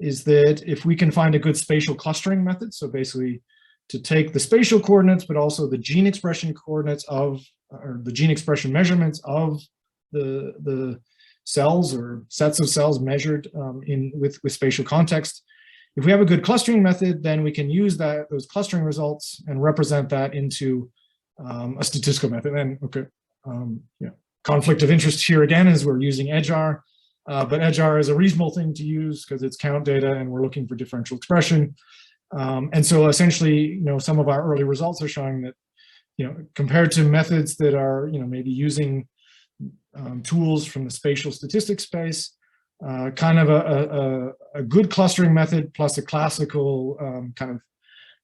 is that if we can find a good spatial clustering method, so basically to take the spatial coordinates, but also the gene expression coordinates or the gene expression measurements of the cells or sets of cells measured with spatial context. If we have a good clustering method, then we can use those clustering results and represent that into a statistical method. And conflict of interest here again is we're using EdgeR, but EdgeR is a reasonable thing to use because it's count data and we're looking for differential expression. And so essentially, some of our early results are showing that, compared to methods that are, maybe using tools from the spatial statistics space, kind of a good clustering method plus a classical kind of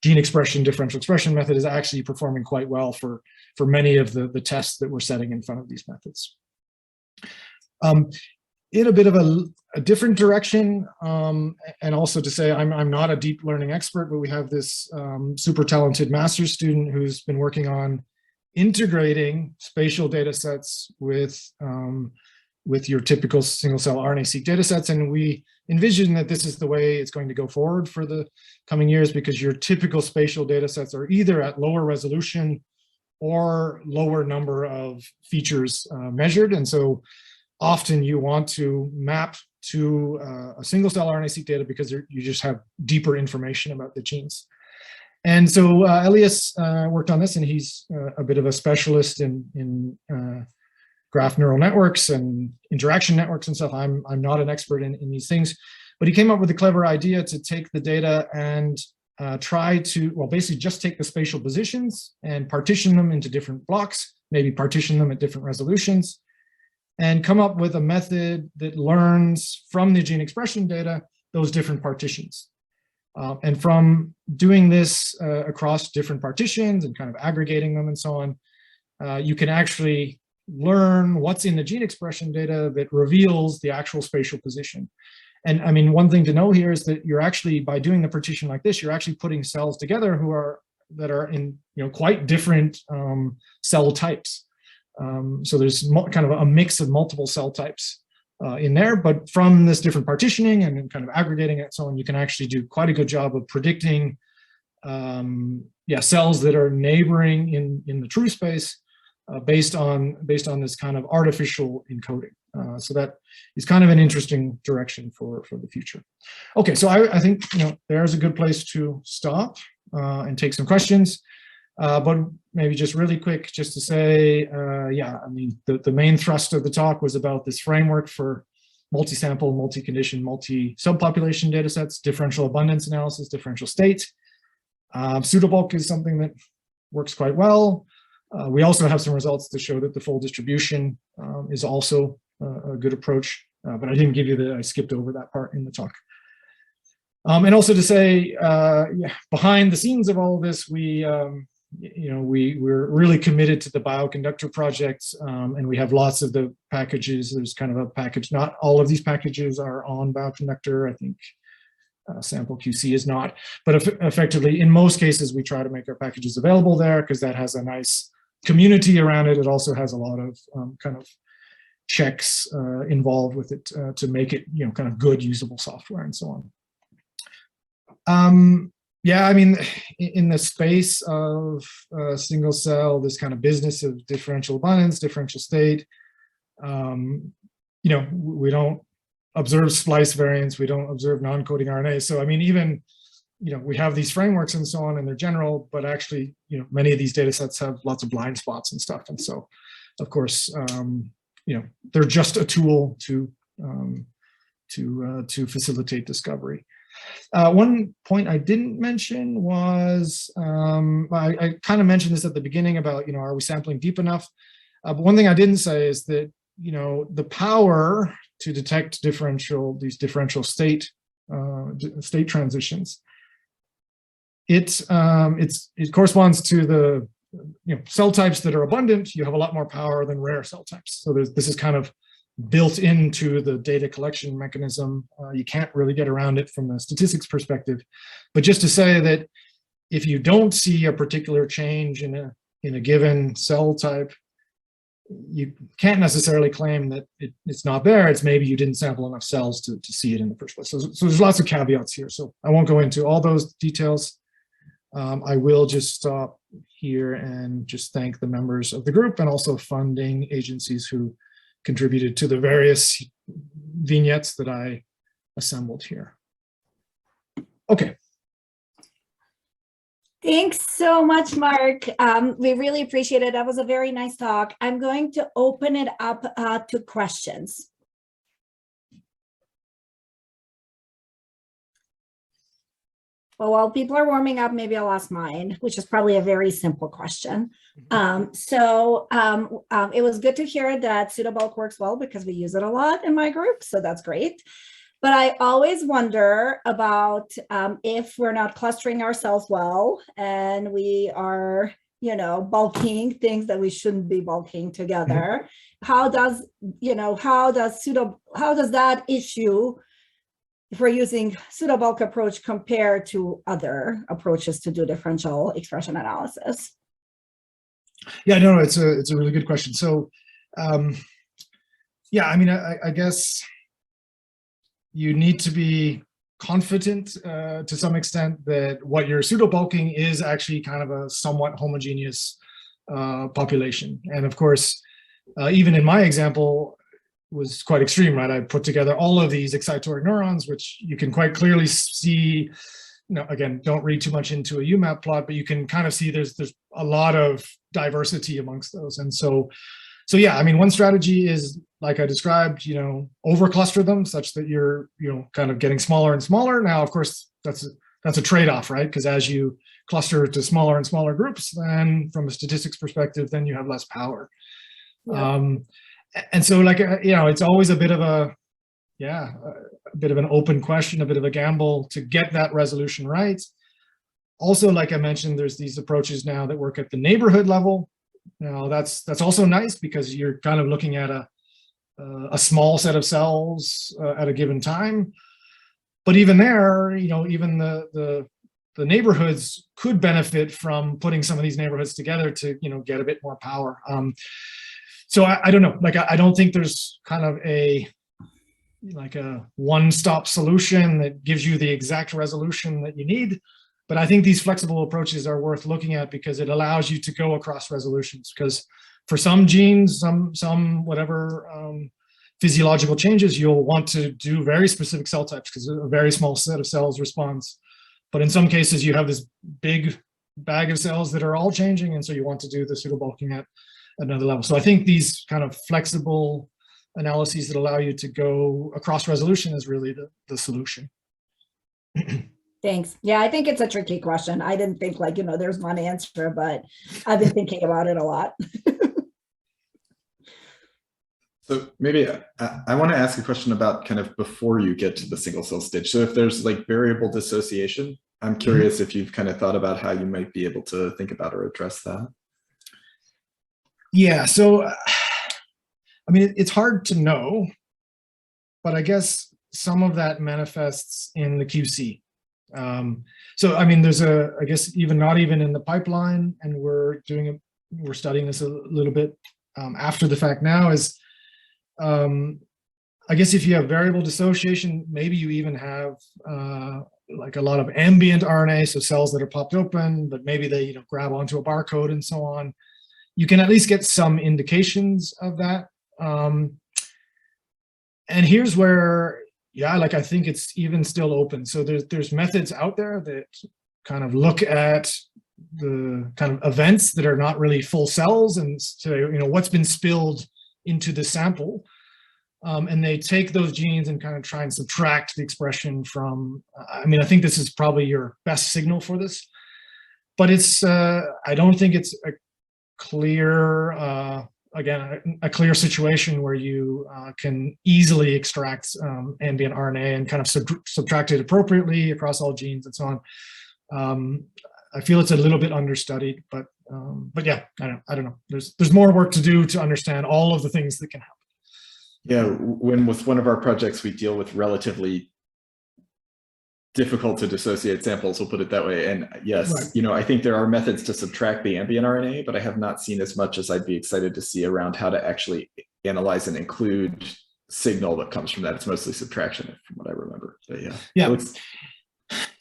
gene expression, differential expression method is actually performing quite well for many of the tests that we're setting in front of these methods. In a bit of a different direction, and also to say I'm not a deep learning expert, but we have this super talented master's student who's been working on integrating spatial data sets with your typical single-cell RNA-seq data sets. And we envision that this is the way it's going to go forward for the coming years, because your typical spatial data sets are either at lower resolution or lower number of features measured. And so often you want to map to a single-cell RNA-seq data because you just have deeper information about the genes. And so Elias worked on this, and he's a bit of a specialist in graph neural networks and interaction networks and stuff. I'm not an expert in these things, but he came up with a clever idea to take the data and try to, well, basically just take the spatial positions and partition them into different blocks, maybe partition them at different resolutions, and come up with a method that learns from the gene expression data those different partitions. And from doing this across different partitions and kind of aggregating them and so on, you can actually learn what's in the gene expression data that reveals the actual spatial position. And I mean, one thing to know here is that you're actually, by doing the partition like this, you're actually putting cells together that are in quite different cell types. So there's kind of a mix of multiple cell types in there, but from this different partitioning and kind of aggregating it and so on, you can actually do quite a good job of predicting cells that are neighboring in the true space based on this kind of artificial encoding. So that is kind of an interesting direction for the future. Okay, so I think there's a good place to stop and take some questions. But maybe just really quick, just to say, I mean, the main thrust of the talk was about this framework for multi-sample, multi-condition, multi-subpopulation data sets, differential abundance analysis, differential state. Pseudobulk is something that works quite well. We also have some results to show that the full distribution is also a good approach, but I didn't give you I skipped over that part in the talk. And also to say, behind the scenes of all of this, we're really committed to the bioconductor project, and we have lots of the packages. There's kind of a package. Not all of these packages are on bioconductor. I think sample QC is not, but effectively in most cases we try to make our packages available there because that has a nice community around it. It also has a lot of kind of checks involved with it to make it kind of good usable software and so on. Yeah, I mean, in the space of single cell, this kind of business of differential abundance, differential state, we don't observe splice variants, we don't observe non-coding RNA. So, I mean, even, we have these frameworks and so on, and they're general, but actually, many of these data sets have lots of blind spots and stuff. And so, of course, they're just a tool to facilitate discovery. One point I didn't mention was, I kind of mentioned this at the beginning about, are we sampling deep enough? But one thing I didn't say is that, the power to detect these differential state transitions, it corresponds to the cell types that are abundant. You have a lot more power than rare cell types. So this is kind of built into the data collection mechanism. You can't really get around it from a statistics perspective. But just to say that if you don't see a particular change in a given cell type, you can't necessarily claim that it's not there. It's maybe you didn't sample enough cells to see it in the first place. So there's lots of caveats here. So I won't go into all those details. I will just stop here and just thank the members of the group and also funding agencies who contributed to the various vignettes that I assembled here. Okay. Thanks so much, Mark. We really appreciate it. That was a very nice talk. I'm going to open it up to questions. Well, while people are warming up, maybe I'll ask mine, which is probably a very simple question. It was good to hear that Pseudobulk works well because we use it a lot in my group, so that's great. But I always wonder about if we're not clustering ourselves well and we are, bulking things that we shouldn't be bulking together. How does that issue, if we're using Pseudobulk approach, compare to other approaches to do differential expression analysis? Yeah, no, it's a really good question. So, yeah, I mean, I guess you need to be confident to some extent that what you're pseudobulking is actually kind of a somewhat homogeneous population. And of course, even in my example, was quite extreme, right? I put together all of these excitatory neurons, which you can quite clearly see. Again, don't read too much into a UMAP plot, but you can kind of see there's a lot of diversity amongst those. And so yeah, I mean, one strategy is, like I described, over-cluster them such that you're, kind of getting smaller and smaller. Now, of course, that's a trade-off, right? Because as you cluster to smaller and smaller groups, then from a statistics perspective, then you have less power. Yeah. And so, like, it's always a bit of an open question, a bit of a gamble to get that resolution right. Also, like I mentioned, there's these approaches now that work at the neighborhood level. Now, that's also nice because you're kind of looking at a small set of cells at a given time. But even there, even the neighborhoods could benefit from putting some of these neighborhoods together to, get a bit more power. So I don't know, like, I don't think there's kind of a one-stop solution that gives you the exact resolution that you need. But I think these flexible approaches are worth looking at because it allows you to go across resolutions. Because for some genes, some whatever physiological changes, you'll want to do very specific cell types because a very small set of cells responds. But in some cases, you have this big bag of cells that are all changing, and so you want to do the pseudobulking at another level. So I think these kind of flexible analyses that allow you to go across resolution is really the solution. Thanks. Yeah, I think it's a tricky question. I didn't think there's one answer, but I've been thinking about it a lot. So maybe I want to ask a question about kind of before you get to the single cell stage. So if there's like variable dissociation, I'm curious if you've kind of thought about how you might be able to think about or address that. Yeah, so I mean, it's hard to know, but I guess some of that manifests in the QC. So I mean, there's I guess not even in the pipeline, and we're studying this a little bit after the fact now, is I guess if you have variable dissociation, maybe you even have like a lot of ambient RNA, so cells that are popped open, but maybe they grab onto a barcode and so on. You can at least get some indications of that. And here's where, yeah, like I think it's even still open. So there's methods out there that kind of look at the kind of events that are not really full cells and say, what's been spilled into the sample. and they take those genes and kind of try and subtract the expression from, I mean, I think this is probably your best signal for this, but it's, I don't think it's a clear, again, a clear situation where you can easily extract ambient RNA and kind of subtract it appropriately across all genes and so on. I feel it's a little bit understudied, but yeah, I don't know. There's more work to do to understand all of the things that can happen. Yeah, when with one of our projects, we deal with relatively difficult to dissociate samples, we'll put it that way. And yes, Right. you know, I think there are methods to subtract the ambient RNA, but I have not seen as much as I'd be excited to see around how to actually analyze and include signal that comes from that. It's mostly subtraction from what I remember. But yeah. Yeah.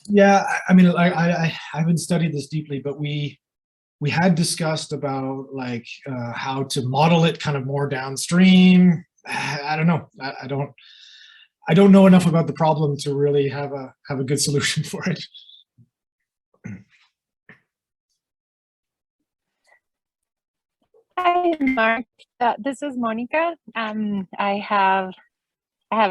Yeah, I mean, I haven't studied this deeply, but we had discussed about like how to model it kind of more downstream. I don't know. I don't know enough about the problem to really have a good solution for it. Hi, Mark. This is Monica. I have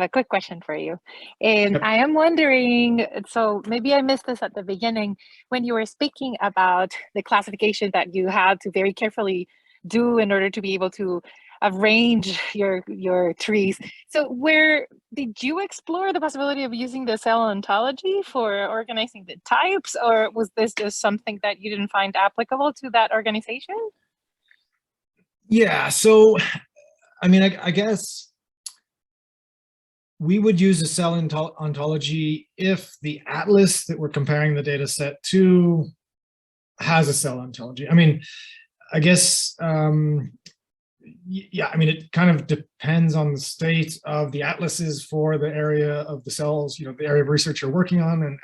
a quick question for you. And Yep. I am wondering, so maybe I missed this at the beginning, when you were speaking about the classification that you had to very carefully do in order to be able to arrange your trees. So where did you explore the possibility of using the cell ontology for organizing the types, or was this just something that you didn't find applicable to that organization? Yeah, so I mean, I guess we would use a cell ontology if the atlas that we're comparing the data set to has a cell ontology. I mean, I guess, yeah, I mean, it kind of depends on the state of the atlases for the area of the cells, you know, the area of research you're working on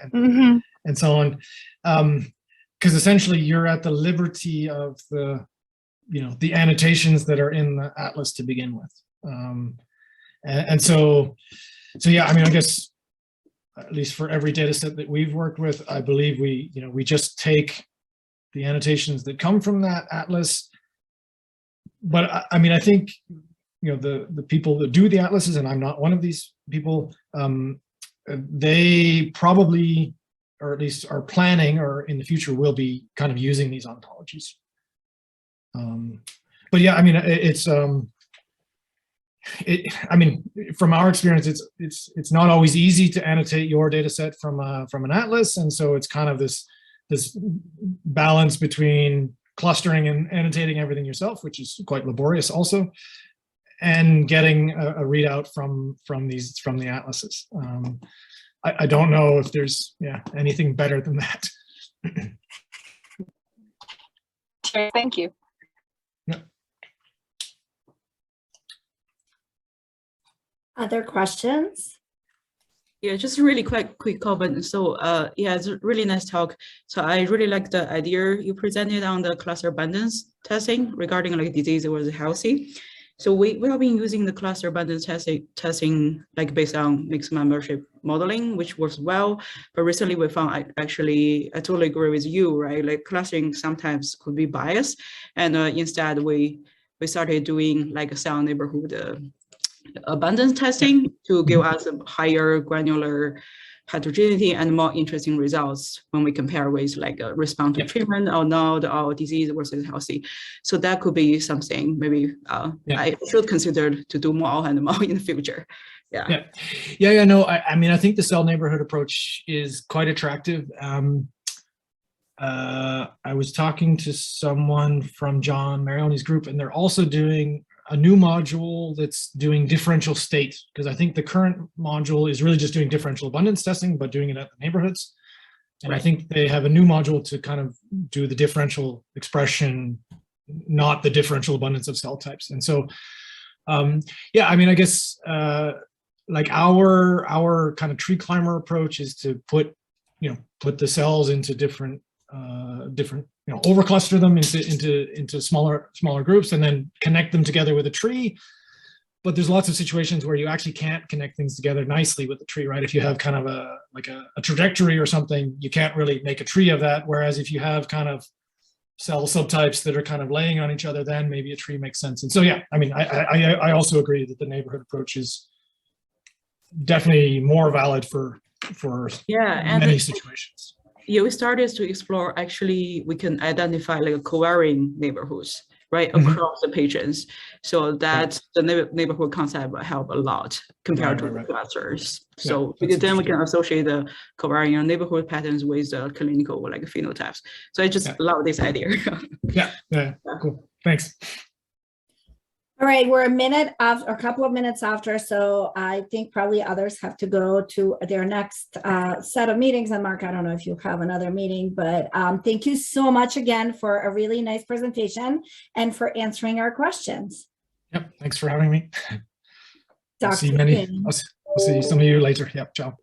and so on. Because essentially you're at the liberty of the, you know, the annotations that are in the atlas to begin with. And so yeah, I mean, I guess at least for every data set that we've worked with, I believe we just take the annotations that come from that atlas. But I mean, I think, you know, the people that do the atlases, and I'm not one of these people, they probably, or at least are planning, or in the future will be kind of using these ontologies. But yeah, I mean, I mean, from our experience, it's not always easy to annotate your data set from an atlas, and so it's kind of this balance between clustering and annotating everything yourself, which is quite laborious also, and getting a readout from the atlases. I don't know if there's anything better than that. Sure, thank you. Yeah. Other questions? Yeah, just a really quick comment. So yeah, it's a really nice talk. So I really like the idea you presented on the cluster abundance testing regarding like disease versus healthy. So we have been using the cluster abundance testing like based on mixed membership modeling, which works well. But recently we found I totally agree with you, right? Like clustering sometimes could be biased, and instead we started doing like a cell neighborhood abundance testing to give us a higher granular heterogeneity and more interesting results when we compare with like a response to treatment or not, or disease versus healthy. So that could be something maybe I should consider to do more and more in the future. Yeah. No, I mean, I think the cell neighborhood approach is quite attractive. I was talking to someone from John Marioni's group, and they're also doing a new module that's doing differential state, because I think the current module is really just doing differential abundance testing, but doing it at the neighborhoods. And I think they have a new module to kind of do the differential expression, not the differential abundance of cell types. And so, yeah, I mean, I guess like our kind of tree climber approach is to put the cells into different overcluster them into smaller groups and then connect them together with a tree. But there's lots of situations where you actually can't connect things together nicely with the tree, right? If you have kind of a trajectory or something, you can't really make a tree of that. Whereas if you have kind of cell subtypes that are kind of laying on each other, then maybe a tree makes sense. And so, yeah, I mean, I also agree that the neighborhood approach is definitely more valid for and many situations. Yeah, we started to explore, actually, we can identify like covariant neighborhoods, right, Mhm. across the patrons. So that the neighborhood concept will help a lot compared to the clusters. So because then we can associate the covariant neighborhood patterns with the clinical like phenotypes. So I just love this idea. yeah, cool. Thanks. All right, we're a couple of minutes after, so I think probably others have to go to their next set of meetings. And Mark, I don't know if you have another meeting, but thank you so much again for a really nice presentation and for answering our questions. Yep, thanks for having me. I'll see some of you later. Yep, ciao.